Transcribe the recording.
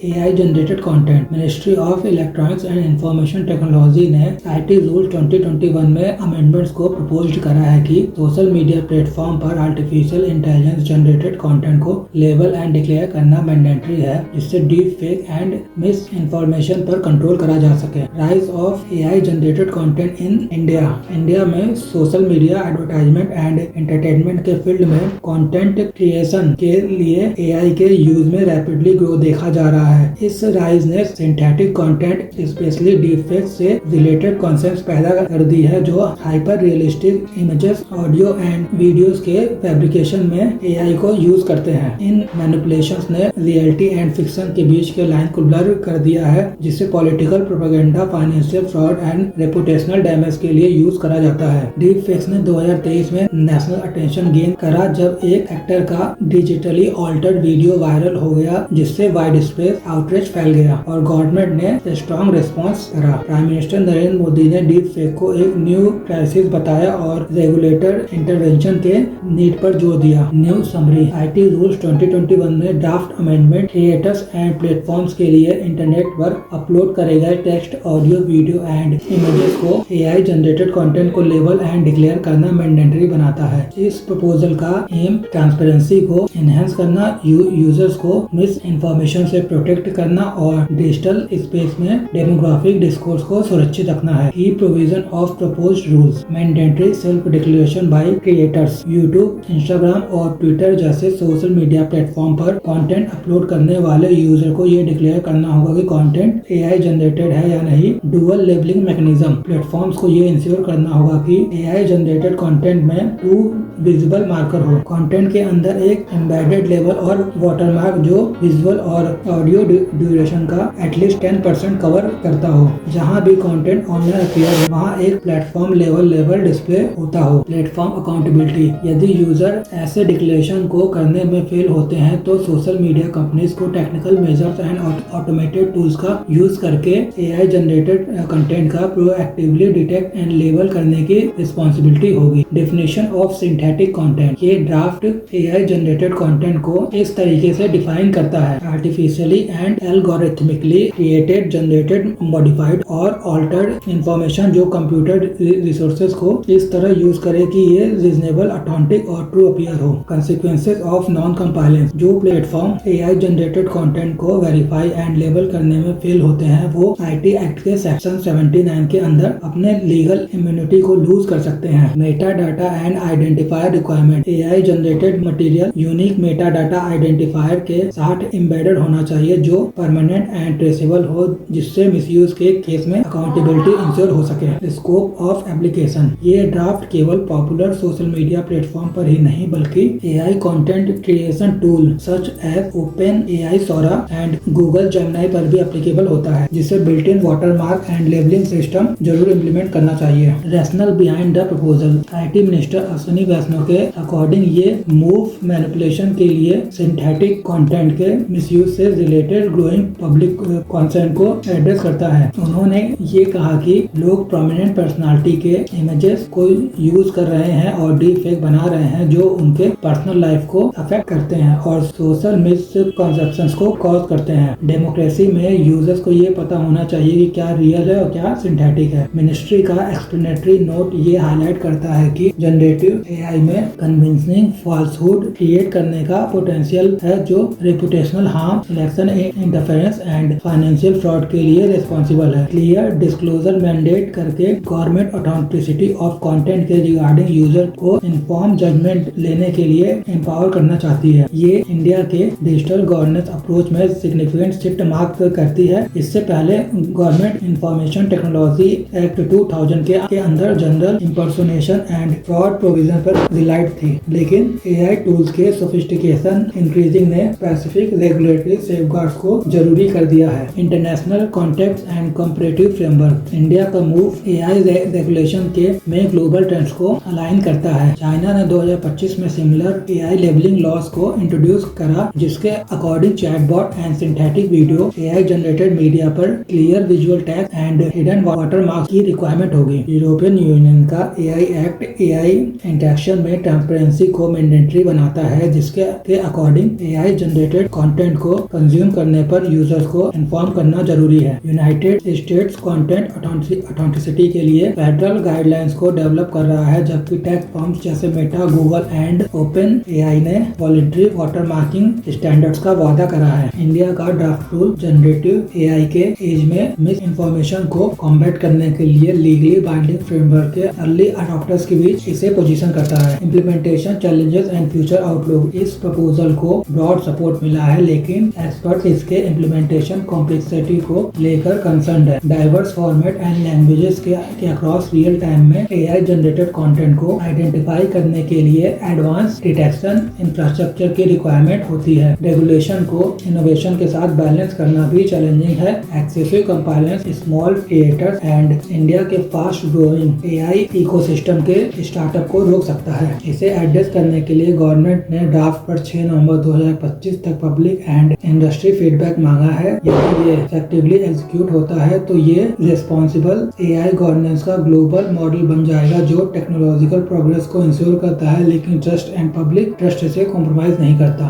AI generated content. Ministry of electronics and information technology ने IT rule 2021 में amendments को propose करा है कि सोशल मीडिया प्लेटफॉर्म पर आर्टिफिशियल इंटेलिजेंस जनरेटेड कंटेंट को लेबल एंड डिक्लेयर करना मैंडेटरी है, जिससे deep fake and misinformation पर कंट्रोल करा जा सके। Rise of AI generated content in India में social media advertisement and entertainment के फील्ड में कंटेंट क्रिएशन के लिए AI के यूज में रैपिडली ग्रो देखा जा रहा है। इस राइज ने सिंथेटिक कंटेंट स्पेशली डीपफेक से रिलेटेड कॉन्सेप्ट्स पैदा कर दी है, जो hyper realistic images, audio and videos के फैब्रिकेशन में AI को यूज करते हैं। इन मैनिपुलेशंस ने रियलिटी एंड फिक्शन के बीच के लाइन को ब्लर कर दिया है, जिससे political propaganda, financial fraud and reputational damage के लिए यूज करा जाता है। डीप फेक्स ने 2023 में नेशनल अटेंशन गेन करा जब एक एक्टर का डिजिटली ऑल्टर्ड वीडियो वायरल हो गया, जिससे वाइड स्प्रेड आउटरीच फैल गया और गवर्नमेंट ने स्ट्रॉन्ग रिस्पॉन्स करा। प्राइम मिनिस्टर नरेंद्र मोदी ने डीप फेक को एक न्यू क्राइसिस बताया और रेगुलेटर इंटरवेंशन के नीड पर जोर दिया। New summary. आईटी रूल्स 2021 में draft amendment creators and platforms के लिए इंटरनेट पर अपलोड करे गए text, audio, video and images को AI जनरेटेड कंटेंट को लेबल एंड डिक्लेयर करना मैंडेटरी बनाता है। इस प्रपोजल का एम ट्रांसपेरेंसी को एनहेंस करना, यूजर्स को मिस इन्फॉर्मेशन से प्रोटेक्ट करना और डिजिटल स्पेस में डेमोग्राफिक डिस्कोर्स को सुरक्षित रखना है। की provision of proposed rules. Mandatory self declaration bye creators. YouTube, Instagram और ट्विटर जैसे सोशल मीडिया प्लेटफॉर्म पर कंटेंट अपलोड करने वाले यूजर को ये डिक्लेयर करना होगा कि कंटेंट AI जनरेटेड है या नहीं। Dual labelling mechanism. प्लेटफॉर्म्स को ये इंश्योर करना होगा कि AI जनरेटेड कंटेंट में 2 विजिबल मार्कर हो। कंटेंट के अंदर एक एम्बेडेड लेबल और वाटरमार्क जो विजुअल और ऑडियो ड्यूरेशन का एटलीस्ट 10% कवर करता हो। जहां भी कंटेंट ऑनलाइन अपीयर हो वहां एक प्लेटफॉर्म लेवल डिस्प्ले होता हो। Platform accountability. यदि यूजर ऐसे डिक्लेरेशन को करने में फेल होते हैं तो सोशल मीडिया कंपनीज को technical measures and automated tools का यूज करके AI जनरेटेड कंटेंट का प्रोएक्टिवली डिटेक्ट एंड लेबल करने की रिस्पॉन्सिबिलिटी होगी। Definition of synthetic content. ये ड्राफ्ट AI जनरेटेड कंटेंट को इस तरीके से डिफाइन करता है: artificially and algorithmically created, generated, modified और ऑल्टर्ड इंफॉर्मेशन जो कंप्यूटर रिसोर्सेज को इस तरह यूज करे कि ये रीजनेबल, ऑथेंटिक और ट्रू अपीयर हो। Consequences of non compliance. जो प्लेटफॉर्म AI जनरेटेड कंटेंट को वेरीफाई एंड लेबल करने में फेल होते हैं वो आईटी एक्ट के सेक्शन 79 के अंदर अपने लीगल इम्यूनिटी को लूज कर सकते हैं। Meta data and identifier requirement. AI generated material unique Meta data identifier के साथ एम्बेडेड होना चाहिए जो परमानेंट एंड ट्रेसेबल हो, जिससे मिसयूज के केस में अकाउंटेबिलिटी इंश्योर हो सके। Scope of application. ये ड्राफ्ट केवल पॉपुलर सोशल मीडिया प्लेटफॉर्म पर ही नहीं बल्कि AI content creation tool such as OpenAI Sora and Google Gemini पर भी एप्लीकेबल होता है, जिसे built in watermark and labelling system जरूर इम्प्लीमेंट करना चाहिए। Rationale behind the proposal. IT minister Ashwini Vaishnaw के अकॉर्डिंग ये मूव मैनिपुलेशन के लिए सिंथेटिक कंटेंट के मिसयूज से रिलेटेड ग्रोइंग पब्लिक कंसर्न को एड्रेस करता है। उन्होंने ये कहा कि लोग प्रोमिनेंट पर्सनालिटी के इमेजेस को यूज कर रहे हैं और डीप फेक बना रहे हैं जो उनके पर्सनल लाइफ को अफेक्ट करते हैं और सोशल मिसकंसेप्शंस को कॉज करते हैं। डेमोक्रेसी में यूजर्स को ये पता होना चाहिए कि क्या रियल है और क्या सिंथेटिक है। मिनिस्ट्री का एक्सप्लेनेटरी नोट ये हाईलाइट करता है कि जनरेटिव AI में कन्विंसिंग फॉल्सहुड क्रिएट करने का पोटेंशियल है जो reputational harm, election interference and financial fraud के लिए रिस्पॉन्सिबल है। क्लियर डिस्क्लोजर मैंडेट करके गवर्नमेंट ऑथेंटिसिटी ऑफ कंटेंट के रिगार्डिंग यूजर को इन्फॉर्म जजमेंट लेने के लिए एम्पावर करना चाहती है। ये इंडिया के डिजिटल गवर्नेंस अप्रोच में सिग्निफिकेंट शिफ्ट मार्क करती है। इससे पहले गवर्नमेंट इंफॉर्मेशन टेक्नोलॉजी एक्ट 2000 के अंदर general impersonation and fraud provision पर रिलाइड थी, लेकिन AI टूल्स के सोफिस्टिकेशन इंक्रीजिंग ने स्पेसिफिक रेगुलेटरी सेफगार्ड्स को जरूरी कर दिया है। International context and comparative framework. India का मूव AI रेगुलेशन के में ग्लोबल ट्रेंड्स को अलाइन करता है। चाइना ने 2025 में सिमिलर AI लेबलिंग लॉज को इंट्रोड्यूस करा, जिसके according chatbot and synthetic video AI generated media पर clear visual tag and hidden watermark की रिक्वायरमेंट होगी। यूरोपियन यूनियन का AI एक्ट AI इंटरेक्शन में ट्रांसपेरेंसी को मैंडेटरी बनाता है, जिसके अकॉर्डिंग AI जनरेटेड कंटेंट को कंज्यूम कंज्यूम करने पर यूजर्स को इन्फॉर्म करना जरूरी है। यूनाइटेड स्टेट्स कंटेंट ऑथेंटिसिटी के लिए फेडरल गाइडलाइंस को डेवलप कर रहा है, जबकि टेक फर्म्स जैसे Meta, Google and open AI ने वॉलंटरी वाटरमार्किंग स्टैंडर्ड्स का वादा करा है। इंडिया का ड्राफ्ट रूल जनरेटिव एआई के एज में मिस इन्फॉर्मेशन को कॉम्बैट करने के लिए लीगली बाइंडिंग फ्रेमवर्क के अर्ली अडॉप्टर्स के बीच इसे पोजीशन करता है। Implementation challenges and future outlook. इस प्रपोजल को ब्रॉड सपोर्ट मिला है, लेकिन एक्सपर्ट्स इसके इम्प्लीमेंटेशन कॉम्प्लेक्सिटी को लेकर कंसर्न है। डाइवर्स फॉर्मेट एंड लैंग्वेजेस के अक्रॉस रियल टाइम में एआई जनरेटेड कंटेंट को आइडेंटिफाई करने के लिए एडवांस डिटेक्शन इंफ्रास्ट्रक्चर की रिक्वायरमेंट होती है। रेगुलेशन को इनोवेशन के साथ बैलेंस करना भी चैलेंजिंग है। Excessive compliance small creators and India के फास्ट ग्रोइंग एआई इकोसिस्टम के स्टार्टअप को रोक सकता है। इसे एड्रेस करने के लिए गवर्नमेंट ने ड्राफ्ट पर 6 नवंबर 2025 तक पब्लिक एंड इंडस्ट्री फीडबैक मांगा है। यदि ये इफेक्टिवली एग्जीक्यूट होता है तो ये रिस्पॉन्सिबल एआई गवर्नेंस का ग्लोबल मॉडल बन जाएगा, जो टेक्नोलॉजिकल प्रोग्रेस को इंश्योर करता है लेकिन ट्रस्ट एंड पब्लिक ट्रस्ट से कॉम्प्रोमाइज नहीं करता।